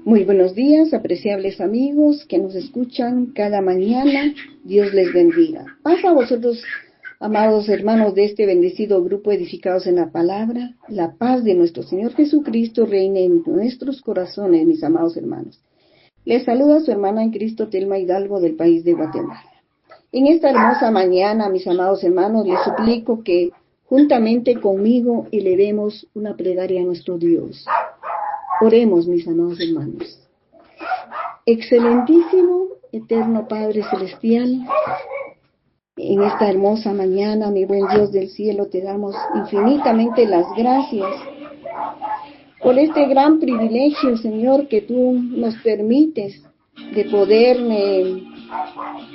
Muy buenos días, apreciables amigos que nos escuchan cada mañana. Dios les bendiga. Paz a vosotros, amados hermanos de este bendecido grupo edificados en la palabra. La paz de nuestro Señor Jesucristo reine en nuestros corazones, mis amados hermanos. Les saluda su hermana en Cristo, Telma Hidalgo, del país de Guatemala. En esta hermosa mañana, mis amados hermanos, les suplico que juntamente conmigo elevemos una plegaria a nuestro Dios. Oremos, mis amados hermanos. Excelentísimo, eterno Padre Celestial, en esta hermosa mañana, mi buen Dios del cielo, te damos infinitamente las gracias por este gran privilegio, Señor, que tú nos permites de poder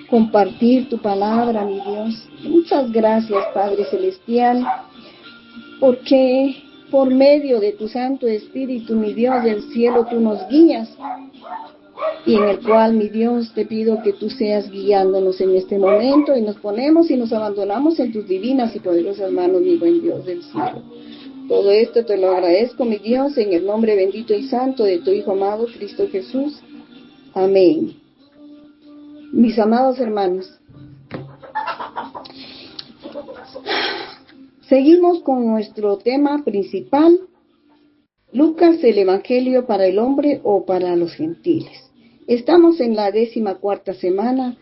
compartir tu palabra, mi Dios. Muchas gracias, Padre Celestial, porque por medio de tu Santo Espíritu, mi Dios del cielo, tú nos guías, y en el cual, mi Dios, te pido que tú seas guiándonos en este momento, y nos ponemos y nos abandonamos en tus divinas y poderosas manos, mi buen Dios del cielo. Todo esto te lo agradezco, mi Dios, en el nombre bendito y santo de tu Hijo amado, Cristo Jesús. Amén. Mis amados hermanos, seguimos con nuestro tema principal, Lucas, el Evangelio para el hombre o para los gentiles. Estamos en la 14ª semana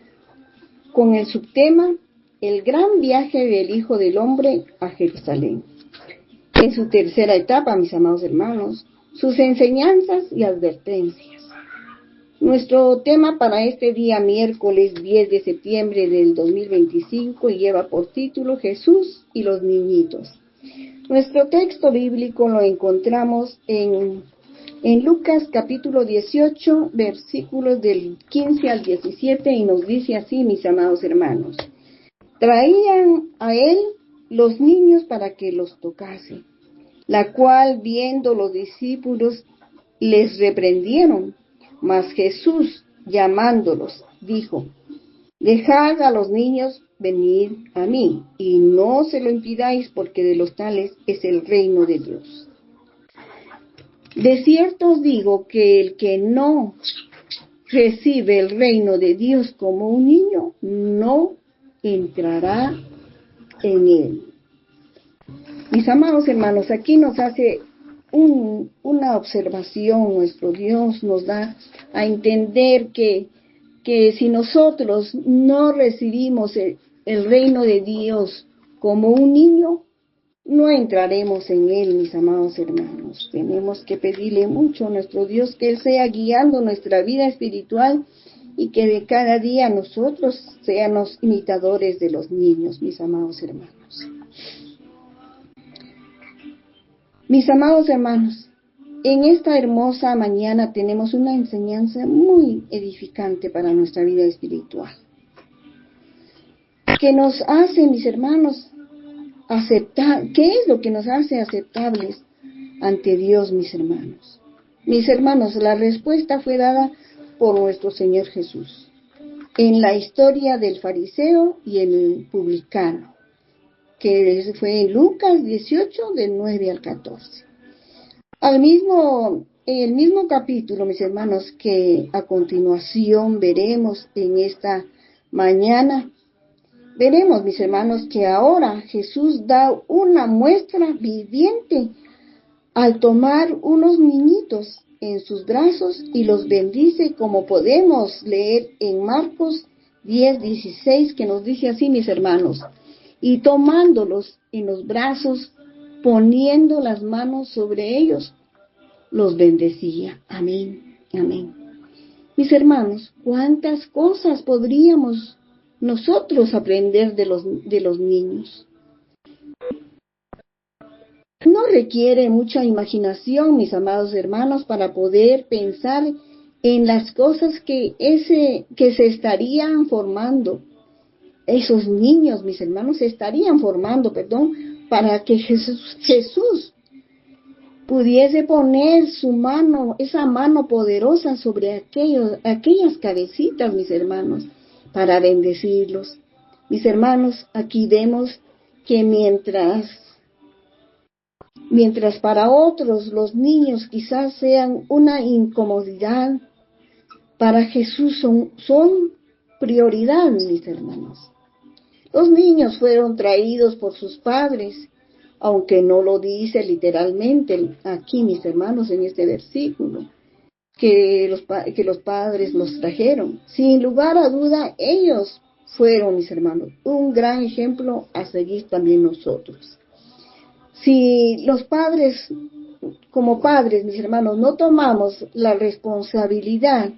con el subtema, el gran viaje del Hijo del Hombre a Jerusalén. En su tercera etapa, mis amados hermanos, sus enseñanzas y advertencias. Nuestro tema para este día, miércoles 10 de septiembre del 2025, lleva por título Jesús y los niñitos. Nuestro texto bíblico lo encontramos en Lucas capítulo 18, versículos del 15 al 17, y nos dice así, mis amados hermanos. Traían a él los niños para que los tocase, la cual viendo los discípulos les reprendieron. Mas Jesús, llamándolos, dijo, dejad a los niños venir a mí, y no se lo impidáis, porque de los tales es el reino de Dios. De cierto os digo que el que no recibe el reino de Dios como un niño, no entrará en él. Mis amados hermanos, aquí nos hace una observación. Nuestro Dios nos da a entender que si nosotros no recibimos el reino de Dios como un niño, no entraremos en él, mis amados hermanos. Tenemos que pedirle mucho a nuestro Dios que Él sea guiando nuestra vida espiritual y que de cada día nosotros seamos imitadores de los niños, mis amados hermanos. Mis amados hermanos, en esta hermosa mañana tenemos una enseñanza muy edificante para nuestra vida espiritual, que nos hace, mis hermanos, aceptar. ¿Qué es lo que nos hace aceptables ante Dios, mis hermanos? Mis hermanos, la respuesta fue dada por nuestro Señor Jesús en la historia del fariseo y el publicano, que fue en Lucas 18, del 9 al 14. En el mismo capítulo, mis hermanos, que a continuación veremos en esta mañana, veremos, mis hermanos, que ahora Jesús da una muestra viviente al tomar unos niñitos en sus brazos y los bendice, como podemos leer en Marcos 10:16, que nos dice así, mis hermanos, y tomándolos en los brazos, poniendo las manos sobre ellos, los bendecía. Amén, amén. Mis hermanos, ¿cuántas cosas podríamos nosotros aprender de los niños? No requiere mucha imaginación, mis amados hermanos, para poder pensar en las cosas que se estarían formando. Esos niños, mis hermanos, se estarían formando, para que Jesús pudiese poner su mano, esa mano poderosa sobre aquellas cabecitas, mis hermanos, para bendecirlos. Mis hermanos, aquí vemos que mientras Mientras para otros los niños quizás sean una incomodidad, para Jesús son prioridad, mis hermanos. Los niños fueron traídos por sus padres, aunque no lo dice literalmente aquí, mis hermanos, en este versículo, que los padres los trajeron. Sin lugar a duda, ellos fueron, mis hermanos, un gran ejemplo a seguir también nosotros. Si los padres, como padres, mis hermanos, no tomamos la responsabilidad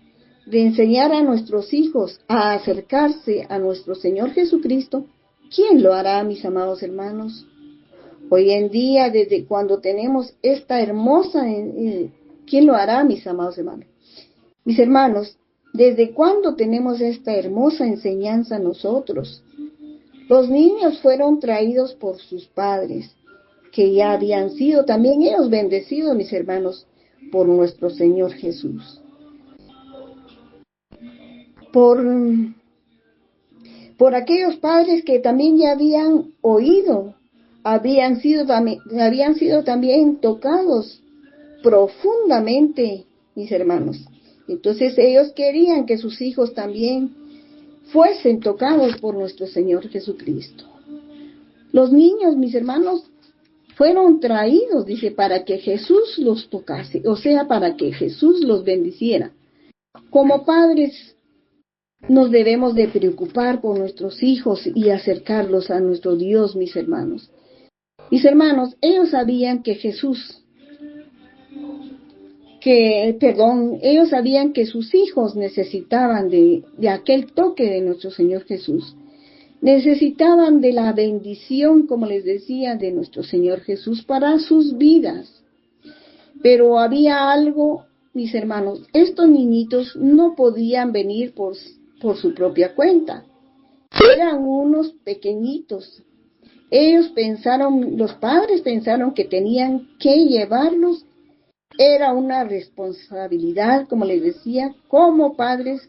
de enseñar a nuestros hijos a acercarse a nuestro Señor Jesucristo, ¿quién lo hará, mis amados hermanos? Hoy en día, desde cuando tenemos esta hermosa, ¿quién lo hará, mis amados hermanos? Mis hermanos, ¿desde cuándo tenemos esta hermosa enseñanza nosotros? Los niños fueron traídos por sus padres, que ya habían sido también ellos bendecidos, mis hermanos, por nuestro Señor Jesús. Por aquellos padres que también ya habían oído, habían sido también tocados profundamente, mis hermanos. Entonces ellos querían que sus hijos también fuesen tocados por nuestro Señor Jesucristo. Los niños, mis hermanos, fueron traídos, dice, para que Jesús los tocase, o sea, para que Jesús los bendiciera. Como padres, nos debemos de preocupar por nuestros hijos y acercarlos a nuestro Dios, mis hermanos. Mis hermanos, ellos sabían que ellos sabían que sus hijos necesitaban de aquel toque de nuestro Señor Jesús. Necesitaban de la bendición, como les decía, de nuestro Señor Jesús para sus vidas. Pero había algo, mis hermanos, estos niñitos no podían venir por su propia cuenta. Eran unos pequeñitos. Los padres pensaron que tenían que llevarlos. Era una responsabilidad, como les decía, como padres.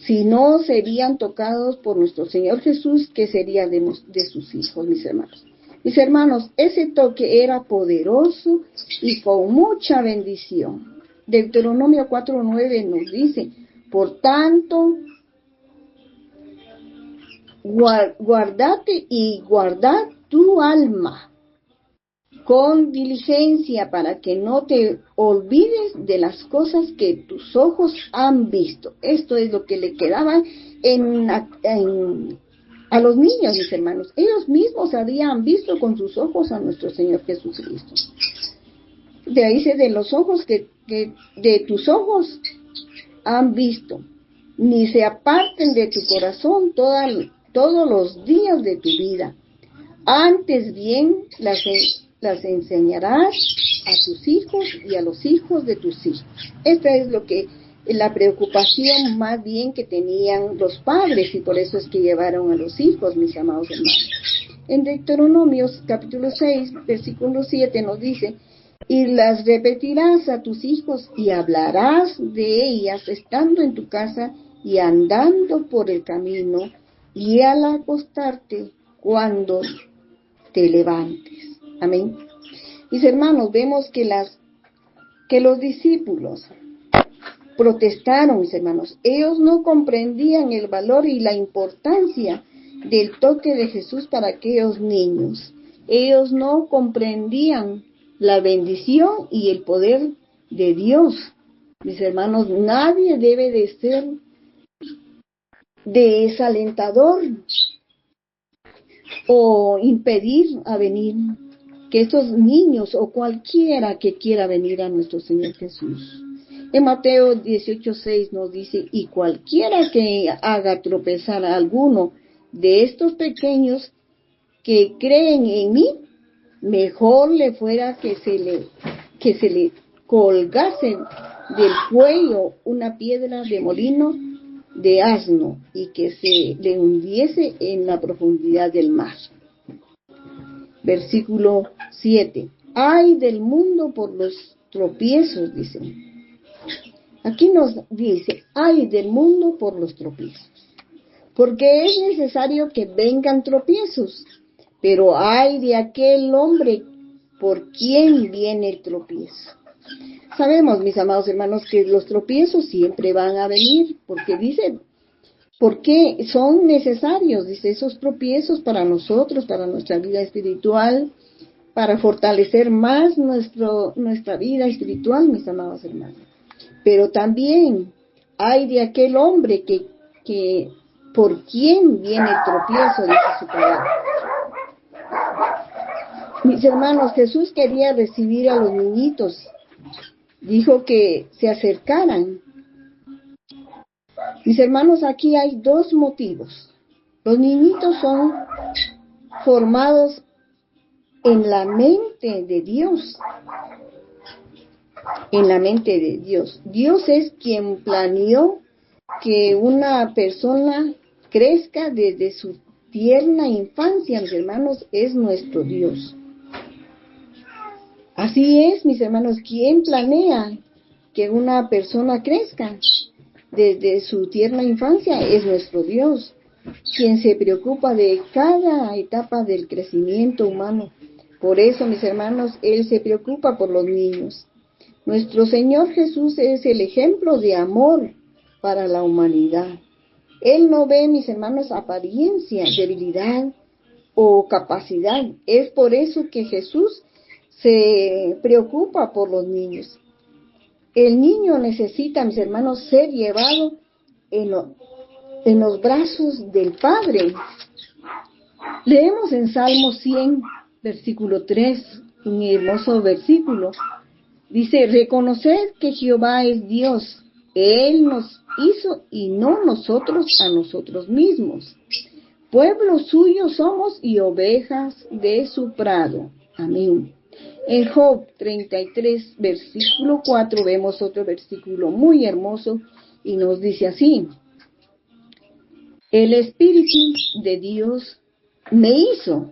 Si no serían tocados por nuestro Señor Jesús, ¿qué sería de sus hijos, mis hermanos? Mis hermanos, ese toque era poderoso y con mucha bendición. Deuteronomio 4:9 nos dice, por tanto, guardate y guardad tu alma con diligencia para que no te olvides de las cosas que tus ojos han visto. Esto es lo que le quedaba a los niños, mis hermanos. Ellos mismos habían visto con sus ojos a nuestro Señor Jesucristo. De ahí dice, de los ojos que de tus ojos han visto, ni se aparten de tu corazón todos los días de tu vida. Antes bien las enseñarás a tus hijos y a los hijos de tus hijos. Esta es la preocupación más bien que tenían los padres, y por eso es que llevaron a los hijos, mis amados hermanos. En Deuteronomios capítulo 6, versículo 7 nos dice, y las repetirás a tus hijos y hablarás de ellas estando en tu casa y andando por el camino y al acostarte cuando te levantes. Amén. Mis hermanos, vemos que los discípulos protestaron, mis hermanos. Ellos no comprendían el valor y la importancia del toque de Jesús para aquellos niños. Ellos no comprendían la bendición y el poder de Dios. Mis hermanos, nadie debe de ser desalentador o impedir a venir que estos niños o cualquiera que quiera venir a nuestro Señor Jesús. En Mateo 18:6 nos dice, y cualquiera que haga tropezar a alguno de estos pequeños que creen en mí, mejor le fuera que se le colgase del cuello una piedra de molino de asno y que se le hundiese en la profundidad del mar. Versículo 7. Ay del mundo por los tropiezos, dice. Aquí nos dice, ay del mundo por los tropiezos. Porque es necesario que vengan tropiezos, pero ay de aquel hombre por quién viene el tropiezo. Sabemos, mis amados hermanos, que los tropiezos siempre van a venir, porque dice, porque son necesarios, dice, esos tropiezos para nosotros, para nuestra vida espiritual, para fortalecer más nuestra vida espiritual, mis amados hermanos. Pero también hay de aquel hombre que por quién viene el tropiezo, dice su palabra. Mis hermanos, Jesús quería recibir a los niñitos. Dijo que se acercaran. Mis hermanos, aquí hay dos motivos. Los niñitos son formados en la mente de Dios. En la mente de Dios. Dios es quien planeó que una persona crezca desde su tierna infancia, mis hermanos, es nuestro Dios. Así es, mis hermanos, ¿quién planea que una persona crezca desde su tierna infancia? Es nuestro Dios, quien se preocupa de cada etapa del crecimiento humano. Por eso, mis hermanos, Él se preocupa por los niños. Nuestro Señor Jesús es el ejemplo de amor para la humanidad. Él no ve, mis hermanos, apariencia, debilidad o capacidad. Es por eso que Jesús se preocupa por los niños. El niño necesita, mis hermanos, ser llevado en los brazos del Padre. Leemos en Salmo 100, versículo 3, un hermoso versículo. Dice, reconoced que Jehová es Dios. Él nos hizo y no nosotros a nosotros mismos. Pueblo suyo somos y ovejas de su prado. Amén. En Job 33, versículo 4, vemos otro versículo muy hermoso y nos dice así. El Espíritu de Dios me hizo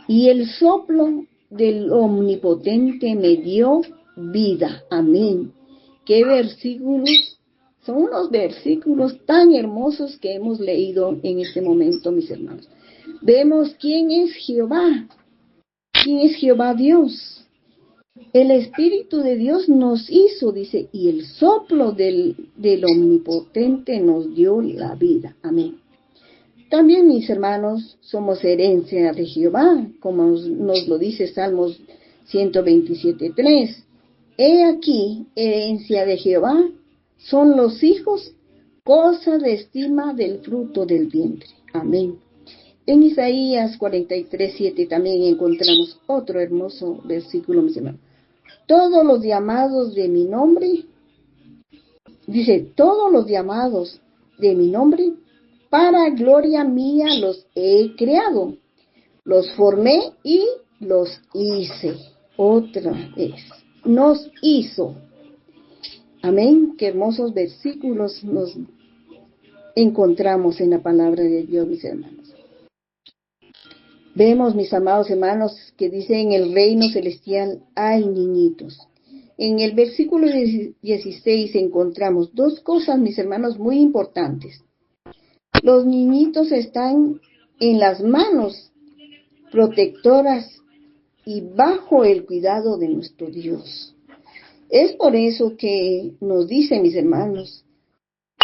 y el soplo del Omnipotente me dio vida. Amén. ¿Qué versículos? Son unos versículos tan hermosos que hemos leído en este momento, mis hermanos. Vemos quién es Jehová. ¿Quién es Jehová Dios? El Espíritu de Dios nos hizo, dice, y el soplo del Omnipotente nos dio la vida. Amén. También, mis hermanos, somos herencia de Jehová, como nos lo dice Salmos 127:3. He aquí, herencia de Jehová, son los hijos, cosa de estima del fruto del vientre. Amén. En Isaías 43:7 también encontramos otro hermoso versículo, mis hermanos. Todos los llamados de mi nombre, dice, todos los llamados de mi nombre, para gloria mía los he creado. Los formé y los hice. Otra vez. Nos hizo. Amén. Qué hermosos versículos nos encontramos en la palabra de Dios, mis hermanos. Vemos, mis amados hermanos, que dice en el reino celestial hay niñitos. En el versículo 16 encontramos dos cosas, mis hermanos, muy importantes. Los niñitos están en las manos protectoras y bajo el cuidado de nuestro Dios. Es por eso que nos dice, mis hermanos,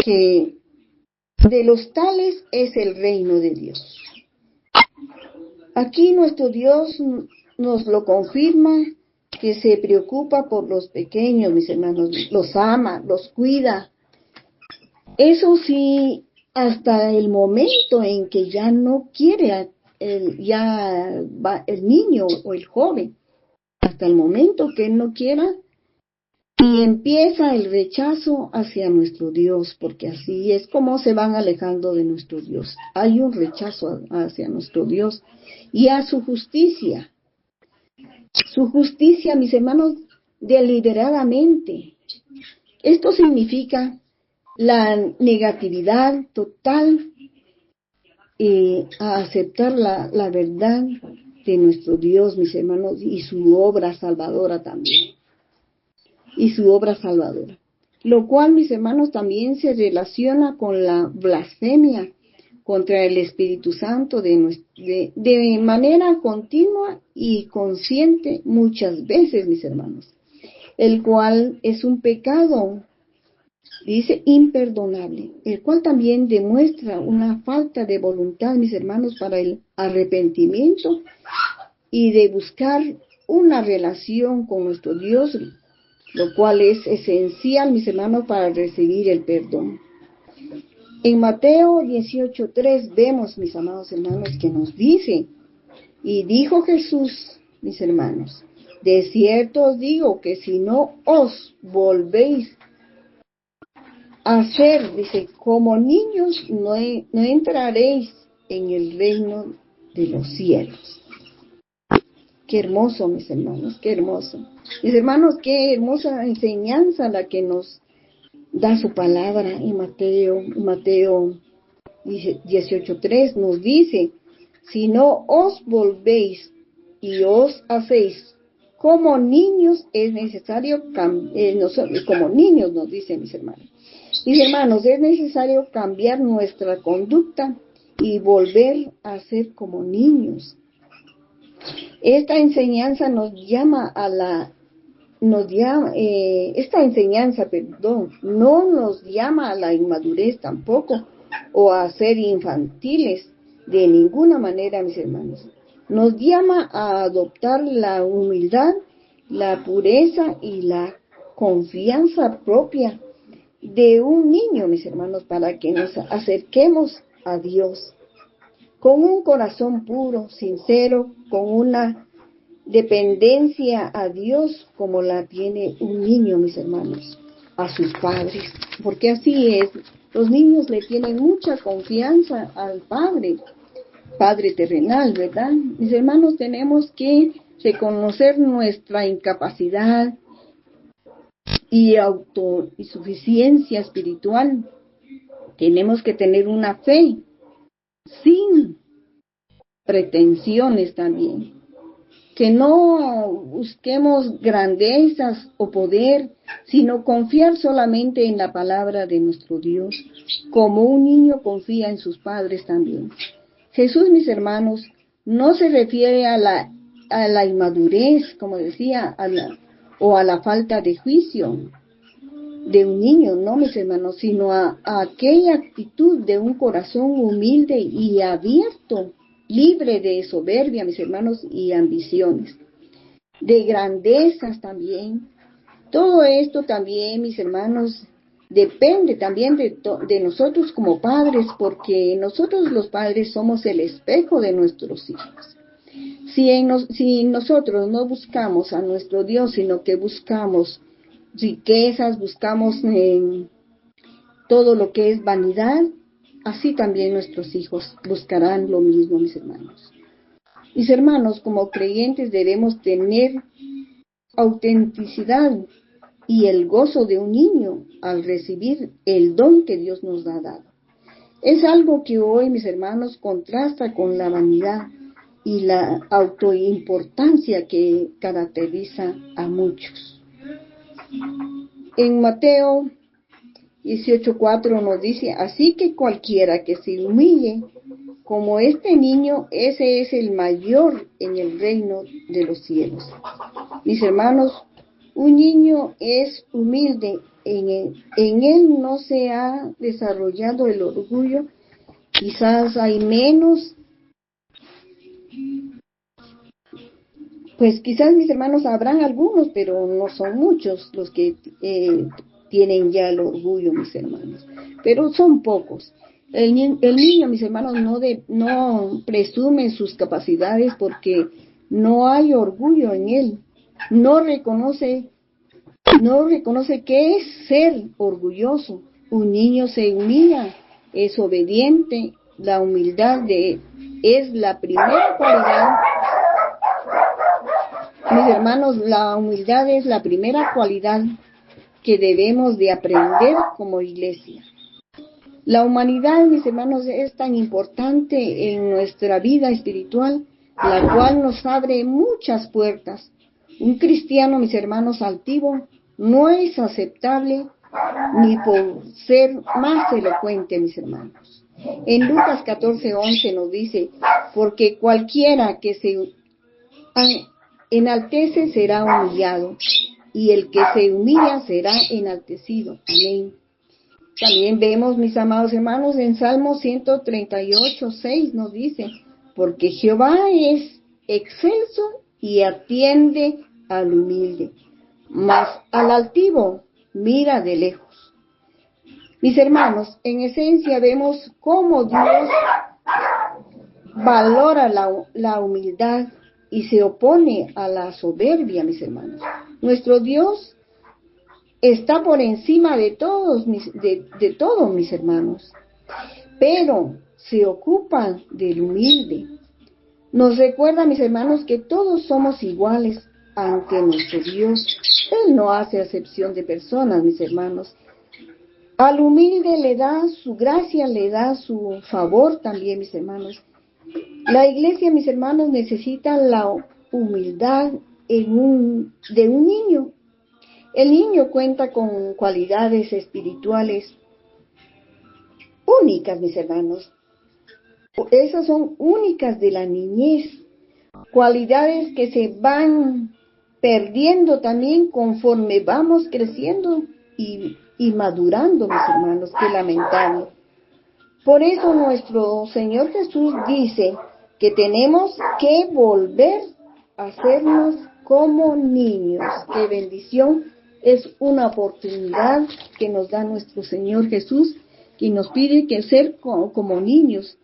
que de los tales es el reino de Dios. Aquí nuestro Dios nos lo confirma, que se preocupa por los pequeños, mis hermanos, los ama, los cuida. Eso sí, hasta el momento en que ya no quiere el niño o el joven, hasta el momento que él no quiera, y empieza el rechazo hacia nuestro Dios, porque así es como se van alejando de nuestro Dios. Hay un rechazo hacia nuestro Dios y a su justicia. Su justicia, mis hermanos, deliberadamente. Esto significa la negatividad total a aceptar la verdad de nuestro Dios, mis hermanos, y su obra salvadora también. Y su obra salvadora. Lo cual, mis hermanos, también se relaciona con la blasfemia contra el Espíritu Santo de manera continua y consciente muchas veces, mis hermanos, el cual es un pecado, dice, imperdonable, el cual también demuestra una falta de voluntad, mis hermanos, para el arrepentimiento y de buscar una relación con nuestro Dios, lo cual es esencial, mis hermanos, para recibir el perdón. En Mateo 18:3 vemos, mis amados hermanos, que nos dice, y dijo Jesús, mis hermanos, de cierto os digo que si no os volvéis a ser, dice, como niños, no entraréis en el reino de los cielos. Qué hermoso, mis hermanos, qué hermoso. Mis hermanos, qué hermosa enseñanza la que nos da su palabra en Mateo 18:3 nos dice, si no os volvéis y os hacéis como niños, es necesario como niños, nos dice, mis hermanos. Mis hermanos, es necesario cambiar nuestra conducta y volver a ser como niños. Esta enseñanza esta enseñanza, no nos llama a la inmadurez tampoco, o a ser infantiles, de ninguna manera, mis hermanos. Nos llama a adoptar la humildad, la pureza y la confianza propia de un niño, mis hermanos, para que nos acerquemos a Dios con un corazón puro, sincero, con una dependencia a Dios como la tiene un niño, mis hermanos, a sus padres, porque así es. Los niños le tienen mucha confianza al Padre terrenal, ¿verdad? Mis hermanos, tenemos que reconocer nuestra incapacidad y autosuficiencia espiritual. Tenemos que tener una fe sin pretensiones también. Que no busquemos grandezas o poder, sino confiar solamente en la palabra de nuestro Dios, como un niño confía en sus padres también. Jesús, mis hermanos, no se refiere a la inmadurez, como decía, o a la falta de juicio de un niño, no, mis hermanos, sino a aquella actitud de un corazón humilde y abierto, libre de soberbia, mis hermanos, y ambiciones, de grandezas también. Todo esto también, mis hermanos, depende también de nosotros como padres, porque nosotros los padres somos el espejo de nuestros hijos. Si nosotros no buscamos a nuestro Dios, sino que buscamos riquezas, buscamos todo lo que es vanidad, así también nuestros hijos buscarán lo mismo, mis hermanos. Mis hermanos, como creyentes debemos tener autenticidad y el gozo de un niño al recibir el don que Dios nos ha dado. Es algo que hoy, mis hermanos, contrasta con la vanidad y la autoimportancia que caracteriza a muchos. En Mateo 18:4 nos dice, así que cualquiera que se humille como este niño, ese es el mayor en el reino de los cielos. Mis hermanos, un niño es humilde, en él no se ha desarrollado el orgullo, quizás hay menos, pues quizás, mis hermanos, habrán algunos, pero no son muchos los que tienen ya el orgullo, mis hermanos, pero son pocos. El niño, mis hermanos, no presume sus capacidades porque no hay orgullo en él, no reconoce qué es ser orgulloso. Un niño se humilla, es obediente, la humildad es la primera cualidad. Mis hermanos, la humildad es la primera cualidad que debemos de aprender como iglesia. La humanidad, mis hermanos, es tan importante en nuestra vida espiritual, la cual nos abre muchas puertas. Un cristiano, mis hermanos, altivo, no es aceptable ni por ser más elocuente, mis hermanos. En Lucas 14:11 nos dice, porque cualquiera que se enaltece será humillado, y el que se humilla será enaltecido. Amén. También vemos, mis amados hermanos, en Salmo 138:6 nos dice, porque Jehová es excelso y atiende al humilde, mas al altivo mira de lejos. Mis hermanos, en esencia vemos cómo Dios valora la humildad y se opone a la soberbia, mis hermanos. Nuestro Dios está por encima de todos, de todos, mis hermanos, pero se ocupa del humilde. Nos recuerda, mis hermanos, que todos somos iguales ante nuestro Dios. Él no hace acepción de personas, mis hermanos. Al humilde le da su gracia, le da su favor también, mis hermanos. La iglesia, mis hermanos, necesita la humildad de un niño. El niño cuenta con cualidades espirituales únicas, mis hermanos. Esas son únicas de la niñez. Cualidades que se van perdiendo también conforme vamos creciendo y madurando, mis hermanos. Qué lamentable. Por eso nuestro Señor Jesús dice que tenemos que volver a hacernos como niños. Qué bendición. Es una oportunidad que nos da nuestro Señor Jesús, que nos pide que ser como niños.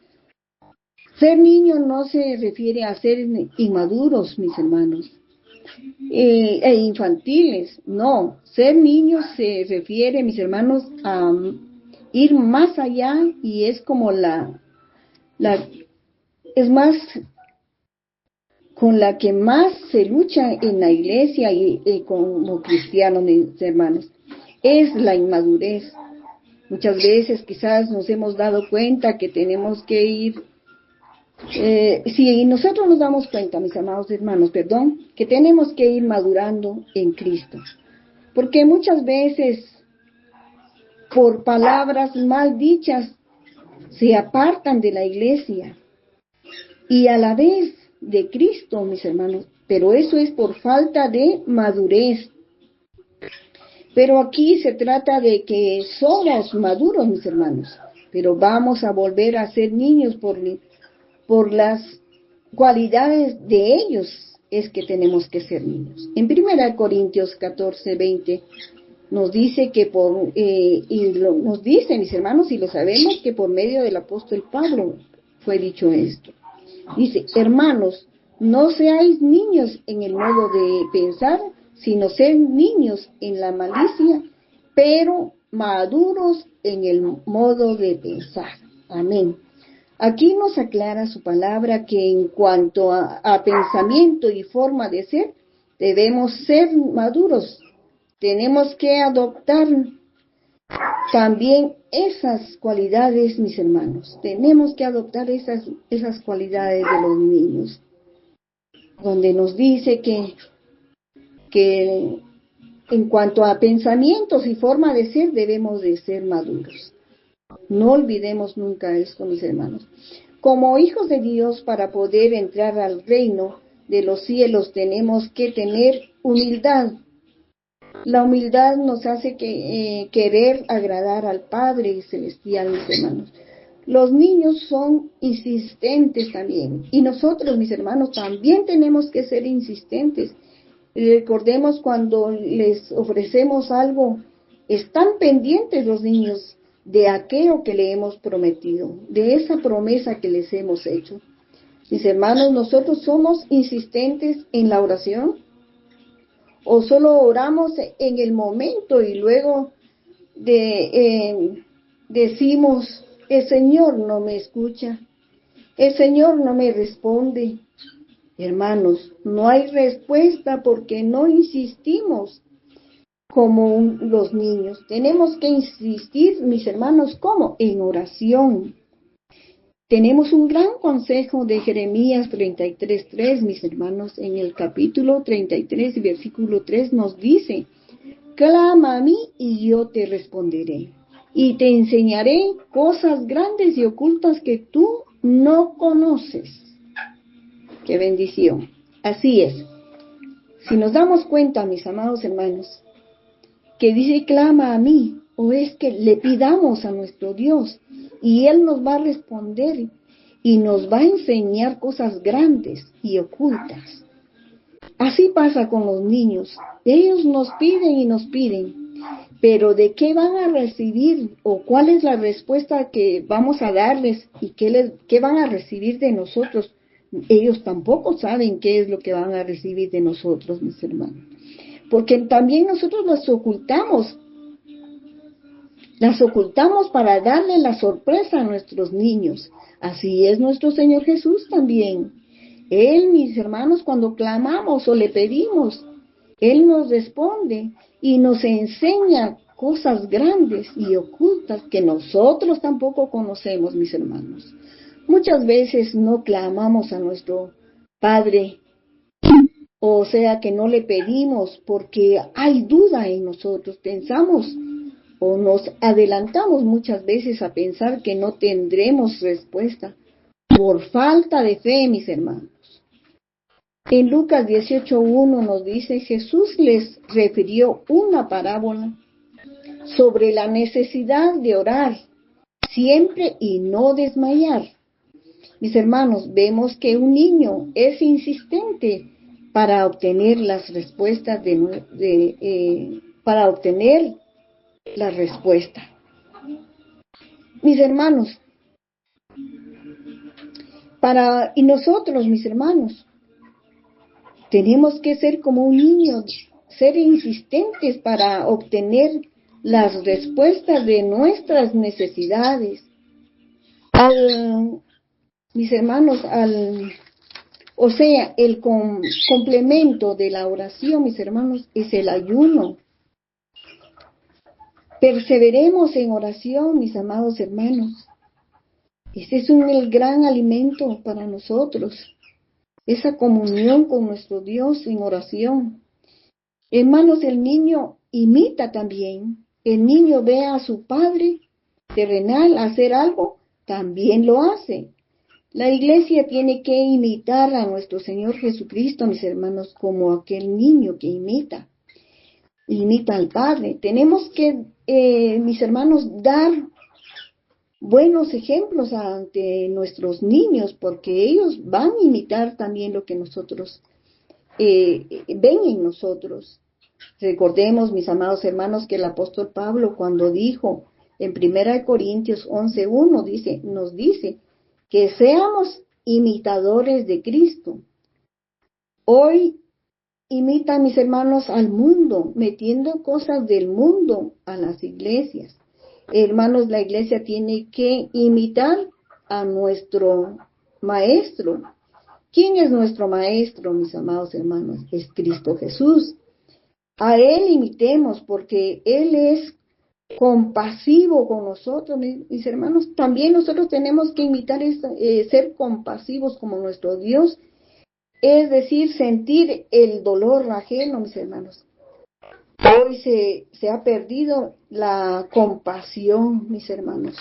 Ser niño no se refiere a ser inmaduros, mis hermanos, e infantiles. No, ser niño se refiere, mis hermanos, a ir más allá, y es como es más con la que más se lucha en la iglesia y como cristianos, mis hermanos, es la inmadurez. Muchas veces quizás nos hemos dado cuenta que tenemos que ir, si nosotros nos damos cuenta, mis amados hermanos, que tenemos que ir madurando en Cristo. Porque muchas veces, por palabras mal dichas, se apartan de la iglesia y a la vez de Cristo, mis hermanos, pero eso es por falta de madurez. Pero aquí se trata de que somos maduros, mis hermanos, pero vamos a volver a ser niños por las cualidades de ellos, es que tenemos que ser niños. En 1 Corintios 14:20 nos dice que nos dice, mis hermanos, y lo sabemos, que por medio del apóstol Pablo fue dicho esto. Dice, hermanos, no seáis niños en el modo de pensar, sino sed niños en la malicia, pero maduros en el modo de pensar. Amén. Aquí nos aclara su palabra que en cuanto a pensamiento y forma de ser, debemos ser maduros. Tenemos que adoptar también esas cualidades, mis hermanos. Tenemos que adoptar esas cualidades de los niños, donde nos dice que en cuanto a pensamientos y forma de ser, debemos de ser maduros. No olvidemos nunca esto, mis hermanos. Como hijos de Dios, para poder entrar al reino de los cielos, tenemos que tener humildad. La humildad nos hace querer agradar al Padre Celestial, mis hermanos. Los niños son insistentes también. Y nosotros, mis hermanos, también tenemos que ser insistentes. Recordemos cuando les ofrecemos algo, están pendientes los niños de aquello que le hemos prometido, de esa promesa que les hemos hecho. Mis hermanos, nosotros somos insistentes en la oración, o solo oramos en el momento y luego decimos, el Señor no me escucha, el Señor no me responde. Hermanos, no hay respuesta porque no insistimos como los niños. Tenemos que insistir, mis hermanos, ¿cómo? En oración. Tenemos un gran consejo de Jeremías 33:3, mis hermanos, en el capítulo 33, versículo 3 nos dice, clama a mí y yo te responderé, y te enseñaré cosas grandes y ocultas que tú no conoces. ¡Qué bendición! Así es. Si nos damos cuenta, mis amados hermanos, que dice clama a mí, o es que le pidamos a nuestro Dios y Él nos va a responder y nos va a enseñar cosas grandes y ocultas. Así pasa con los niños. Ellos nos piden y nos piden, pero ¿de qué van a recibir o cuál es la respuesta que vamos a darles y qué van a recibir de nosotros? Ellos tampoco saben qué es lo que van a recibir de nosotros, mis hermanos. Porque también nosotros las ocultamos para darle la sorpresa a nuestros niños. Así es nuestro Señor Jesús también. Él, mis hermanos, cuando clamamos o le pedimos, Él nos responde y nos enseña cosas grandes y ocultas que nosotros tampoco conocemos, mis hermanos. Muchas veces no clamamos a nuestro Padre, o sea que no le pedimos porque hay duda en nosotros. Pensamos o nos adelantamos muchas veces a pensar que no tendremos respuesta por falta de fe, mis hermanos. En Lucas 18:1 nos dice, Jesús les refirió una parábola sobre la necesidad de orar siempre y no desmayar. Mis hermanos, vemos que un niño es insistente para obtener las respuestas para obtener la respuesta. Mis hermanos, y nosotros, mis hermanos, tenemos que ser como un niño, ser insistentes para obtener las respuestas de nuestras necesidades. Mis hermanos, el complemento de la oración, mis hermanos, es el ayuno. Perseveremos en oración, mis amados hermanos. Este es el gran alimento para nosotros. Esa comunión con nuestro Dios en oración. Hermanos, el niño imita también. El niño ve a su padre terrenal hacer algo, también lo hace. La iglesia tiene que imitar a nuestro Señor Jesucristo, mis hermanos, como aquel niño que imita al Padre. Tenemos que, mis hermanos, dar buenos ejemplos ante nuestros niños, porque ellos van a imitar también lo que nosotros ven en nosotros. Recordemos, mis amados hermanos, que el apóstol Pablo, cuando dijo en 1 Corintios 11:1, nos dice que seamos imitadores de Cristo. Hoy imitan, mis hermanos, al mundo, metiendo cosas del mundo a las iglesias. Hermanos, la iglesia tiene que imitar a nuestro maestro. ¿Quién es nuestro maestro, mis amados hermanos? Es Cristo Jesús. A Él imitemos porque Él es compasivo con nosotros, mis hermanos. También nosotros tenemos que imitar ser compasivos como nuestro Dios. Es decir, sentir el dolor ajeno, mis hermanos. Hoy se ha perdido la compasión, mis hermanos.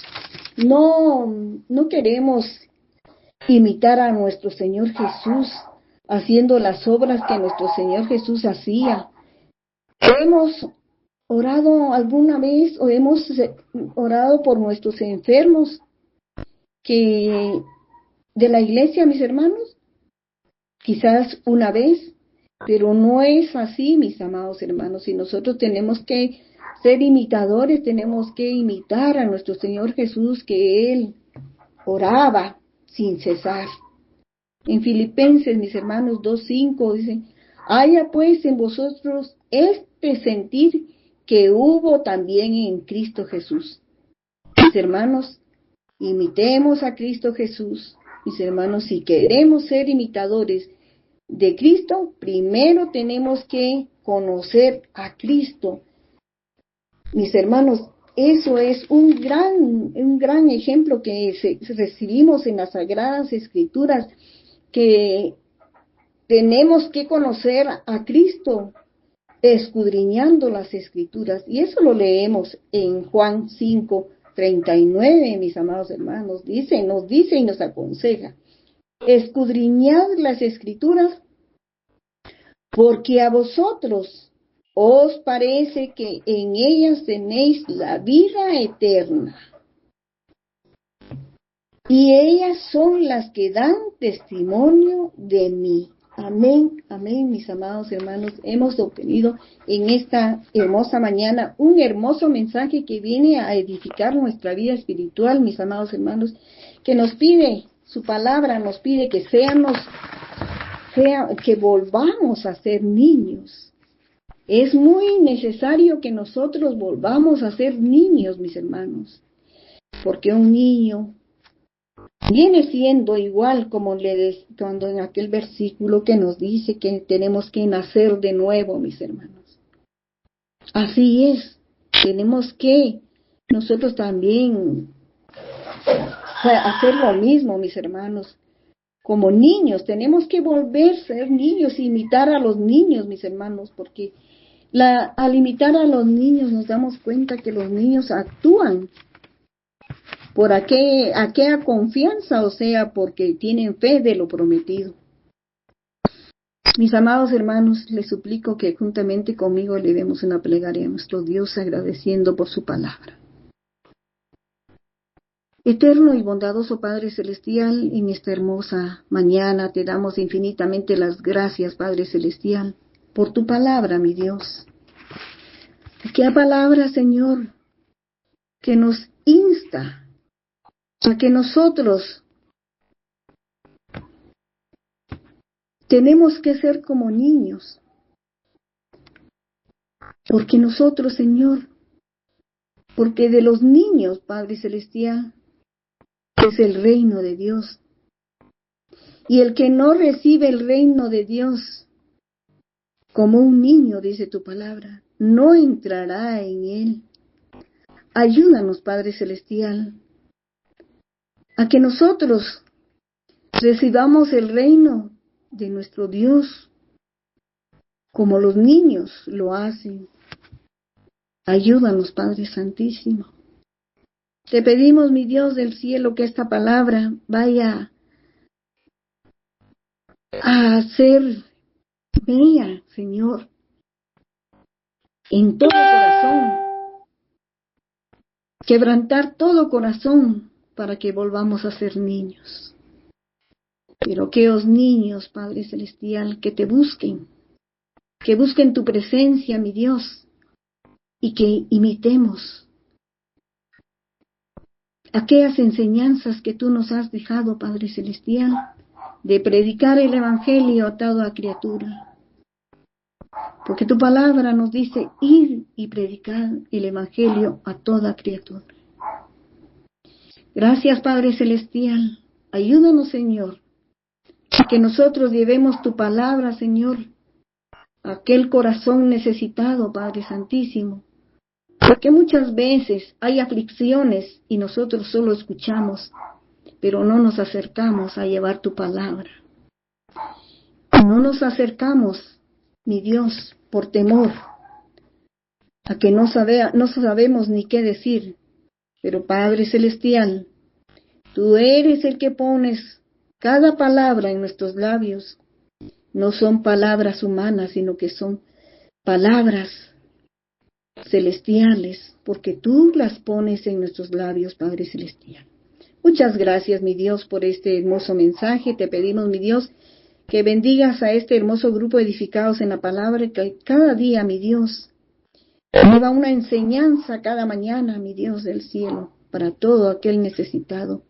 No queremos imitar a nuestro Señor Jesús, haciendo las obras que nuestro Señor Jesús hacía. ¿Hemos orado alguna vez o hemos orado por nuestros enfermos de la iglesia, mis hermanos? Quizás una vez, pero no es así, mis amados hermanos, y nosotros tenemos que ser imitadores, tenemos que imitar a nuestro Señor Jesús, que Él oraba sin cesar. En Filipenses, mis hermanos, 2:5 dice, haya pues en vosotros este sentir que hubo también en Cristo Jesús. Mis hermanos, imitemos a Cristo Jesús. Mis hermanos, si queremos ser imitadores de Cristo, primero tenemos que conocer a Cristo. Mis hermanos, eso es un gran ejemplo que recibimos en las Sagradas Escrituras, que tenemos que conocer a Cristo. escudriñando las Escrituras. Y eso lo leemos en Juan 5:39, mis amados hermanos. Nos dice y nos aconseja: escudriñad las Escrituras, porque a vosotros os parece que en ellas tenéis la vida eterna. Y ellas son las que dan testimonio de mí. Amén, amén, mis amados hermanos. Hemos obtenido en esta hermosa mañana un hermoso mensaje que viene a edificar nuestra vida espiritual, mis amados hermanos, que nos pide, su palabra nos pide que que volvamos a ser niños. Es muy necesario que nosotros volvamos a ser niños, mis hermanos, porque un niño viene siendo igual como cuando en aquel versículo que nos dice que tenemos que nacer de nuevo, mis hermanos. Así es, tenemos que nosotros también hacer lo mismo, mis hermanos. Como niños, tenemos que volver a ser niños, imitar a los niños, mis hermanos, porque al imitar a los niños nos damos cuenta que los niños actúan por aquella confianza, o sea, porque tienen fe de lo prometido. Mis amados hermanos, les suplico que juntamente conmigo le demos una plegaria a nuestro Dios agradeciendo por su palabra. Eterno y bondadoso Padre Celestial, en esta hermosa mañana te damos infinitamente las gracias, Padre Celestial, por tu palabra, mi Dios. Aquella palabra, Señor, que nos insta a que nosotros tenemos que ser como niños, porque nosotros, Señor, porque de los niños, Padre Celestial, es el reino de Dios. Y el que no recibe el reino de Dios como un niño, dice tu palabra, no entrará en él. Ayúdanos, Padre Celestial, a que nosotros recibamos el reino de nuestro Dios como los niños lo hacen. Ayúdanos, Padre Santísimo. Te pedimos, mi Dios del cielo, que esta palabra vaya a ser mía, Señor, en todo corazón. Quebrantar todo corazón para que volvamos a ser niños. Pero aquellos niños, Padre Celestial, que te busquen, que busquen tu presencia, mi Dios, y que imitemos aquellas enseñanzas que tú nos has dejado, Padre Celestial, de predicar el Evangelio a toda criatura. Porque tu palabra nos dice ir y predicar el Evangelio a toda criatura. Gracias, Padre Celestial. Ayúdanos, Señor, a que nosotros llevemos tu palabra, Señor, a aquel corazón necesitado, Padre Santísimo. Porque muchas veces hay aflicciones y nosotros solo escuchamos, pero no nos acercamos a llevar tu palabra. No nos acercamos, mi Dios, por temor, a que no sabemos ni qué decir. Pero Padre Celestial, tú eres el que pones cada palabra en nuestros labios. No son palabras humanas, sino que son palabras celestiales, porque tú las pones en nuestros labios, Padre Celestial. Muchas gracias, mi Dios, por este hermoso mensaje. Te pedimos, mi Dios, que bendigas a este hermoso grupo edificados en la palabra, que cada día, mi Dios, lleva una enseñanza cada mañana, mi Dios del cielo, para todo aquel necesitado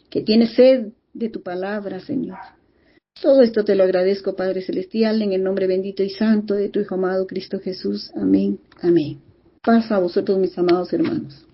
que tiene sed de tu palabra, Señor. Todo esto te lo agradezco, Padre Celestial, en el nombre bendito y santo de tu Hijo amado Cristo Jesús. Amén. Amén. Paz a vosotros, mis amados hermanos.